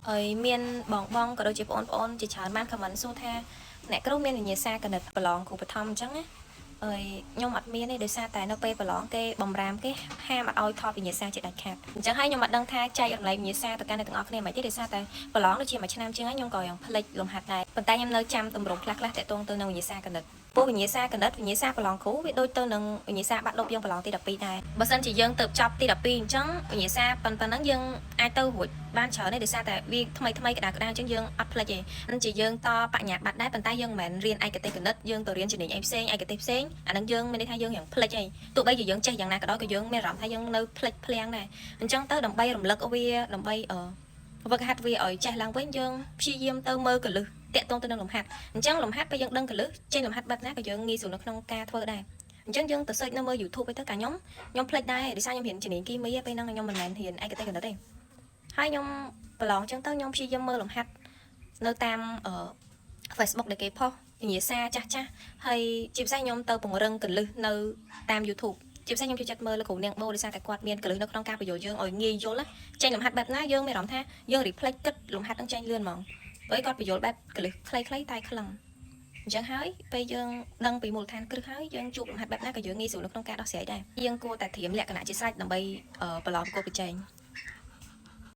ហើយមានបងក៏ដូចជាបងប្អូនជាច្រើនបានខមមិនសួរថាអ្នកគ្រូមានវិញ្ញាសាគណិតប្រឡងគ្រូបឋមអញ្ចឹងណាហើយខ្ញុំអត់មានទេដោយសារតែនៅពេលប្រឡងគេបំរាមគេហាមអត់ឲ្យថតវិញ្ញាសាជាដាច់ខាតអញ្ចឹងហើយខ្ញុំអត់ដឹងថាចែករំលែកវិញ្ញាសាទៅកាន់អ្នកទាំងអស់គ្នាមិនទេដោយសារតែប្រឡងដូចជាមួយឆ្នាំជាងហើយខ្ញុំក៏យ៉ាងភ្លេចលំហាត់ដែរប៉ុន្តែខ្ញុំនៅចាំទម្រង់ខ្លះៗតាក់ទងទៅនឹងវិញ្ញាសាគណិតពួកវិញ្ញាសាគណិតវិញ្ញាសាប្រឡងគ្រូវាដូចទៅនឹងវិញ្ញាសាបាត់លុបយើងប្រឡងទី12ដែរបើសិនជាយើងទៅចប់ទី12អញ្ចឹងវិញ្ញាសាប៉ុណ្ណឹងយើងអាចទៅរួចបានច្រើនទេដោយសារតែវាថ្មីក្តៅអញ្ចឹងយើងអត់ភ្លេចទេនឹងជាយើងតបញ្ញាបត្រដែរប៉ុន្តែយើងមិនមែនរៀនឯកទេសគណិតយើងទៅរៀនជំនាញផ្សេងឯកទេសផ្សេងអានឹងយើងមានន័យថាយើងយ៉ាងភ្លេចហើយទោះបីជាយើងចេះយ៉ាងណាក៏ដោយក៏យើងមានអារម្មណ៍ថាយើងនៅភ្លេចភ្លាំងដែរអញ្ចឹងទៅដើម្បីរំលឹកវាដើម្បីវឹកហាត់វាឲ្យចេះឡើងវិញយើងព្យាយាមទៅមើលកលឹះតាក់ទងទៅនឹងលំហាត់អញ្ចឹងលំហាត់ពេលយើងដឹងកលឹះចេញលំហាត់បែបណាក៏យើងងាយស្រួលនៅក្នុងការធ្វើដែរអញ្ចឹងយើងទៅ search នៅមើល YouTube ទៅកាខ្ញុំភ្លេចដែរដោយសារខ្ញុំរៀនជំនាញគីមីពេលហ្នឹងខ្ញុំមិនមែនរៀនឯកទេសគណិតទេហើយខ្ញុំប្រឡងអញ្ចឹងទៅខ្ញុំព្យាយាមមើលលំហាត់នៅតាម Facebook ដែលគេផុសវិញ្ញាសាចាស់ហើយជាពិសេសខ្ញុំទៅពង្រឹងកលឹះនៅតាម YouTube ជាពិសេសខ្ញុំចូលចិត្តមើលលោកគ្រូនាងបូដោយសារតែគាត់មានកលឹះនៅក្នុងការបញ្យល់យើងឲ្យងាយយល់ចេញលំហាត់បែបណាយើងមានអារម្មណ៍ថាយើង reflect គិតលំហាត់នឹងចេញលឿនហ្មងព្រោះគាត់បញ្យល់បែបកលឹះខ្លីៗតែខ្លឹមអញ្ចឹងហើយពេលយើងដឹងពីមូលដ្ឋានគ្រឹះហើយយើងជួបលំហាត់បែបណាក៏យើងងាយស្រួលនៅក្នុងការដោះស្រាយដែរយើងគួរតែត្រៀមលក្ខណៈជាស្រេចដើម្បីប្រឡងប្រកួតប្រជែង